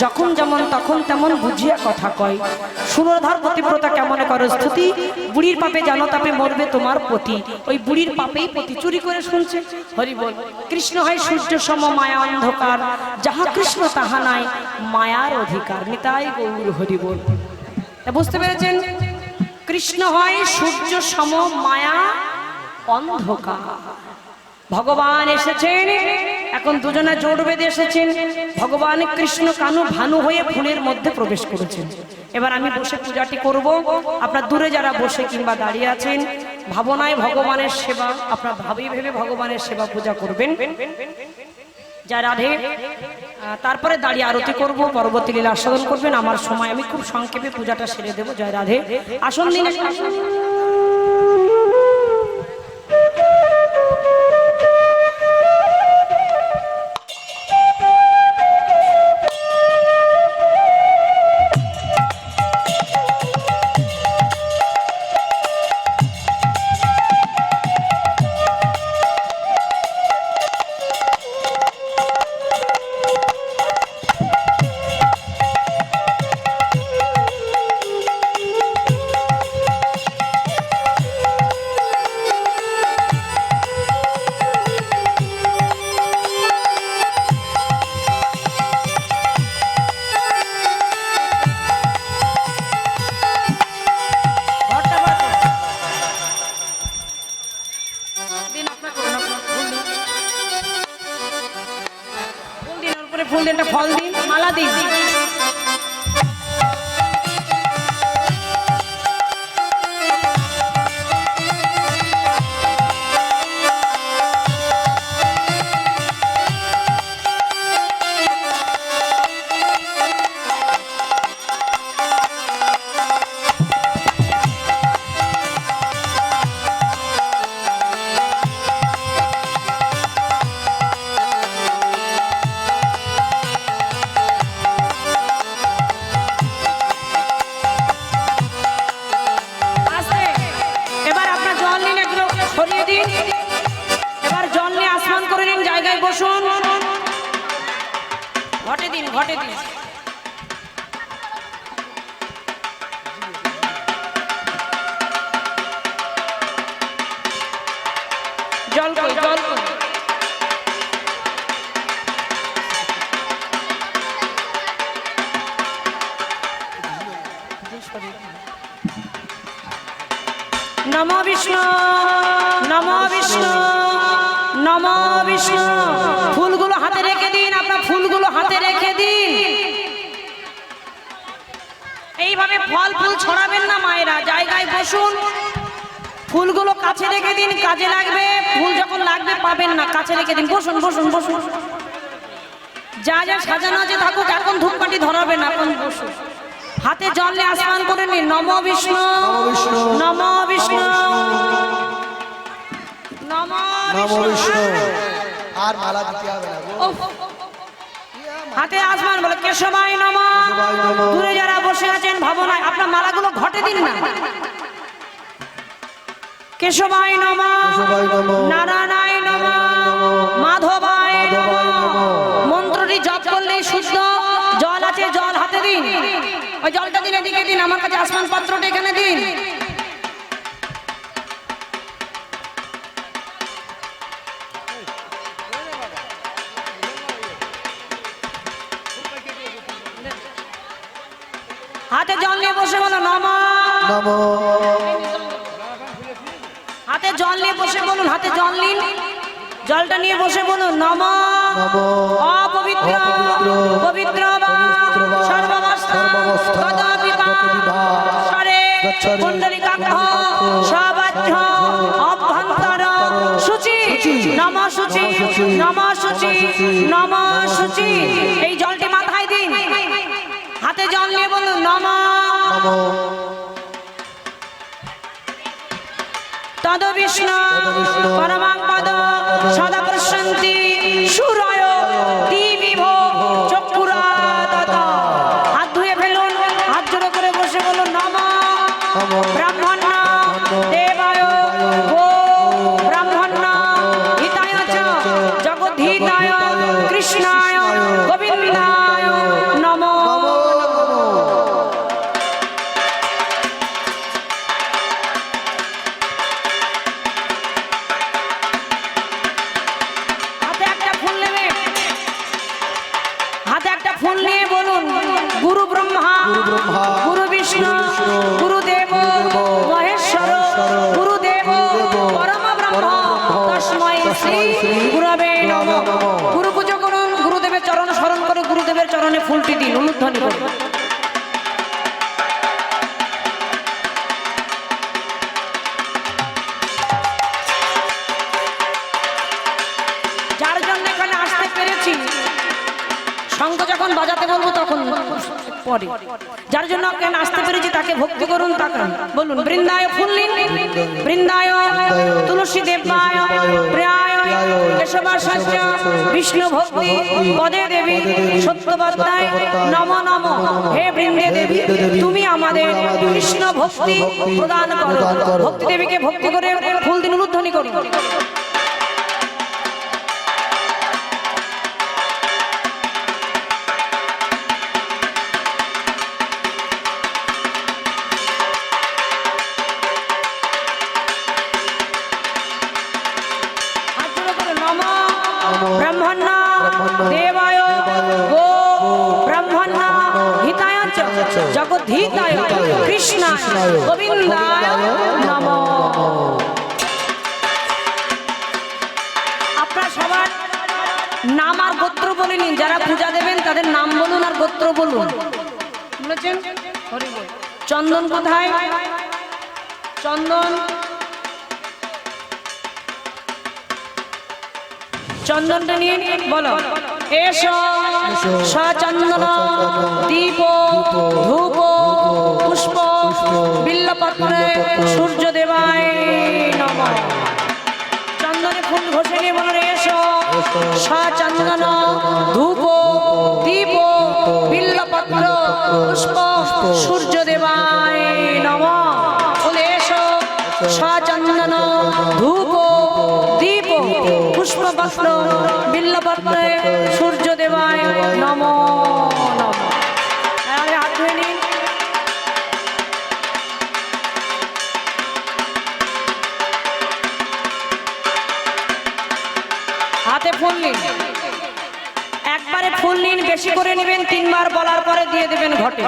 যখন যেমন তখন তেমন বুঝিয়া কথা কয়। সুরধর পতিব্রতা কেমন করো স্তুতি, বুড়ির পাপে জানো তাপে মরবে তোমার পতি। ওই বুড়ির পাপেই পতি চুরি করে শুনছে। হরি বল। কৃষ্ণ হয় সূর্য সম মায়া অন্ধকার, যাহা কৃষ্ণ তাহা নাই মায়ার অধিকার। নিতাই গৌর হরি বল। বুঝতে পেরেছেন? কৃষ্ণ হয় সূর্য সম মায়া অন্ধকার। ভগবান এসেছেন, এখন দুজনে জোট বেঁধে এসেছেন। ভগবান কৃষ্ণ কানু ভানু হয়ে ফুলের মধ্যে প্রবেশ করেছেন। এবার আমি বসে পূজাটি করব। আপনার দূরে যারা বসে কিংবা দাঁড়িয়ে আছেন, ভাবনায় ভগবানের সেবা, আপনার ভাবি ভেবে ভগবানের সেবা পূজা করবেন। জয় রাধে। তারপরে দাঁড়িয়ে আরতি করব, পরবর্তী লীলা আস্বাদন করবেন। আমার সময় আমি খুব সংক্ষেপে পূজাটা সেরে দেবো। জয় রাধে। আসন দিন। ফুল দিন, ফল দিন, মালা দিন। এবার জল নিয়ে আসমান করে নিন, জায়গায় বসুন। ঘটে দিন, ঘটে দিন। জল কই, জল কই। নমো বিষ্ণু, নমো বিষ্ণু, নমো বিষ্ণু। ফুলগুলো হাতে রেখে দিন, আপনার ফুলগুলো হাতে রেখে দিন। এইভাবে ফল ফুল ছড়াবেন না মায়েরা, জায়গায় বসুন। ফুলগুলো কাছে রেখে দিন, কাজে লাগবে। ফুল যখন লাগবে পাবেন না, কাছে রেখে দিন। বসুন, বসুন, বসুন। যা যা সাজানো আছে থাকুক, এখন ধূপকাঠি ধরাবেন, এখন বসুন। হাতে জল নিয়ে আসমান করে নিন। নমো বিষ্ণু, নমো বিষ্ণু, নমো বিষ্ণু। আর মালা দিতে হবে না। হাতে আসমান বলে কেশবায় নমঃ। দূরে যারা বসে আছেন ভাবনায়, আপনার মালাগুলো ঘটে দিন না। কেশবায় নমঃ, নারায়ণায় নমঃ, মাধবায় নমঃ। মন্ত্রটি জপ করলেই শুদ্ধ। জল আছে, জল হাতে দিন। ওই জলটা দিন, এদিকে দিন। আমার কাছে আসমান পাত্রটা এখানে দিন। হাতে জল নিয়ে বসে বলো নমঃ। হাতে জল নিয়ে বসে বলুন, হাতে জল নিন। জলটা নিয়ে বসে বলুন নমঃ। অপবিত্র পবিত্র বা সর্বাবস্থা তদাপি পারে কুণ্ডলিকাক্ষ সবাহ্য অভ্যন্তর শুচি। নমঃ শুচি, নমঃ শুচি, নমঃ শুচি। এই জলটি মাথায় দিন। হাতে জল নিয়ে বলুন নমঃ। তদ বিষ্ণু পরমাং পদ সদা প্রশান্তি সুরয় দিবিভ চক্ষুরাতত। হাত ধুয়ে ফেলুন, হাত জোড়ো করে বসে বলুন নমঃ। ব্রাহ্মণ দেবায় গো ব্রাহ্মণ হিতায় চ জগদ্ধিতায় কৃষ্ণ হাতে একটা ফুল নিয়ে বলুন, গুরু ব্রহ্মা, গুরু বিষ্ণু, গুরুদেব মহেশ্বর, গুরুদেব পরম ব্রহ্ম, তস্मै শ্রী গুরবে নমঃ। গুরু পুজো করুন, গুরুদেবের চরণ স্মরণ করে গুরুদেবের চরণে ফুলটি দিন, উলুধ্বনি করুন। যার জন্য এখানে আসতে পেরেছি, শঙ্খ যখন বাজাতে বলবো তখন পরে, যার জন্য এখানে আসতে পেরেছি তাকে ভক্তি করুন। তাকান বলুন, বৃন্দায় ফুল নিন, বৃন্দায় তুলসী দেবায় প্রিয়ায় কেশবাসস্য বিষ্ণু ভক্তি পদে দেবী সত্যবত্তায় নম নম। হে বৃন্দে দেবী, তুমি আমাদের কৃষ্ণ ভক্তি প্রদান করো। ভক্তি দেবীকে ভক্তি করে ফুল দিন, উলুধ্বনি করুন। ব্রহ্মণ্য দেবায় গো ব্রহ্মণ্য হিতায় চ জগদ্ধিতায় কৃষ্ণায় গোবিন্দায় নমঃ। আপনারা সবার নাম আর গোত্র বলে নিন। যারা পূজা দেবেন তাদের নাম বলুন আর গোত্র বলুন। বুঝেছেন? চন্দন কোথায়? চন্দন, চন্দনটা নিয়ে বলো, এসো সচন্দন দীপ ধূপ পুষ্প বিল্লপত্রে সূর্য দেবায় নমঃ। চন্দনে ফুল ঘষে নিয়ে বলো, এসো সচন্দন ধূপ দীপ বিল্লপত্র পুষ্প সূর্য দেবায় নমঃ। বলে এসো সচন্দন ধূপ দীপ পুষ্পপত্র বিল্লপত্রে সূর্য দেবায় নমঃ নমঃ। হাত ধুয়ে নিন। হাতে ফুল নিন, একবারে ফুল নিন, বেশি করে নেবেন, তিনবার বলার পরে দিয়ে দেবেন ঘটে।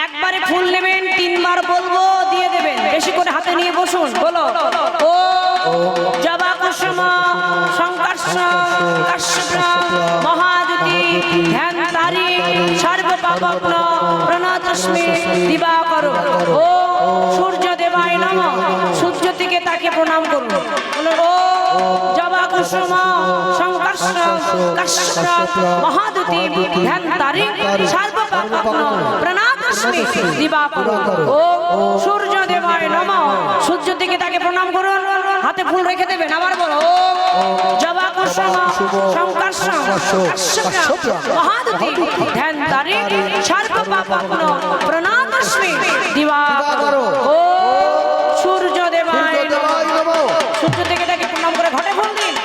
একবারে ফুল নেবেন, তিনবার বলবো দিয়ে দেবেন। বেশি করে হাতে নিয়ে বসুন, বলো ও জবা কুসুম সংকর্ষ কশ্যপ মহাদ্যুতি ধ্যানধারী সর্ব পাপগ্ন প্রণতস্মি দিবাকর। ও সূর্য দেবায় নমঃ। সূর্য থেকে তাকে প্রণাম করুন। বলো ও জবা কুসুম সংকর্ষ কশ্যপ মহাদ্যুতি ধ্যানধারী সর্ব পাপগ্ন প্রণতস্মি দিবাকর। ও সূর্য দেবায় নমঃ। সূর্য থেকে তাকে প্রণাম করুন, হাতে ফুল রেখে দেবেন। আবার বলো ও জবা কুসুম সংকর্ষ কশ্যপ মহাদ্যুতি ধ্যানধারী সর্ব পাপগ্ন প্রণতস্মি দিবাকর। ও সূর্য দেবায় নমঃ। সূর্য থেকে তাকে প্রণাম করে ঘটে ফুল দিন।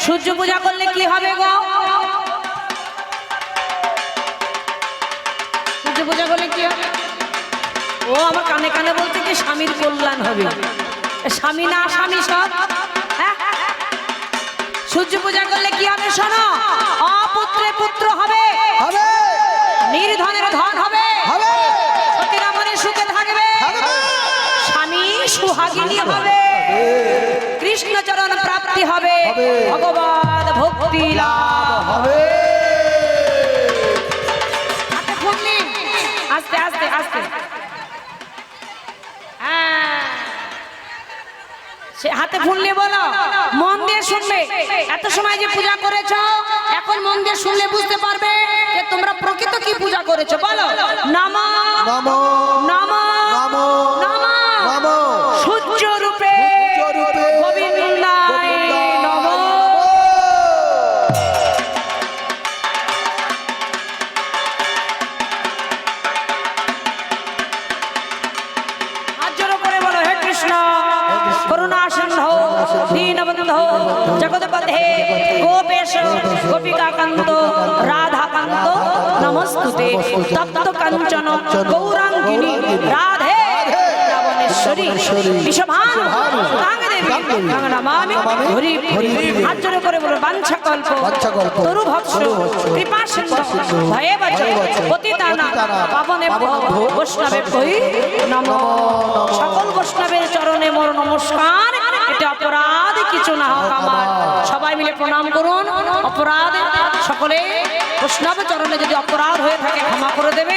সূর্য পূজা করলে কি হবে গো? সূর্য পূজা করলে কি হবে? ও আমার কানে কানে বলতে কি স্বামীর কল্যাণ হবে। স্বামী না স্বামী সব। সূর্য পূজা করলে কি হবে শোনো, অপুত্রে পুত্র হবে, নির্ধনের ধন হবে, সতীরা মনে সুখে থাকবে, স্বামী সুহাগিনী হবে, কৃষ্ণচরণ প্রাপ্তি হবে, ভগবান ভক্তি লাভ হবে। হাতে ফুল নিন, আস্তে আস্তে আস্তে। হাতে ফুল নিয়ে বলো, মন দিয়ে শুনবে। এত সময় যে পূজা করেছো, এখন মন দিয়ে শুনলে বুঝতে পারবে যে তোমরা প্রকৃত কি পূজা করেছো। বলো নমঃ নমঃ নমঃ নমঃ নমঃ সূর্য রূপে গোবিন্দায় নমঃ। হাত করে বলো, হে কৃষ্ণ করুণা সিন্ধু দীনবন্ধু জগৎপথে গোপেশ গোপিকা কান্ত রাধাকান্ত নমস্তুতে তপ্ত কাঞ্চন গৌরাঙ্গিনী রাধে বৃন্দাবনেশ্বরী বিশ্বভানু গঙ্গে দেবী গঙ্গনামামি হরি হাত জোড় করে বলো বাঞ্ছাকল্প তরু ভৎস কৃপা সিন্ধু ভয়ে বচ পতিতানা পাবনেভ্যো বৈষ্ণবেভ্যৈ নমো। সকল বৈষ্ণবের চরণে মোর নমস্কার। এটা অপরাধ কিছু না হোক আমার, সবাই মিলে প্রণাম করুন। অপরাধ সকলে বৈষ্ণব চরণে যদি অপরাধ হয়ে থাকে ক্ষমা করে দেবে।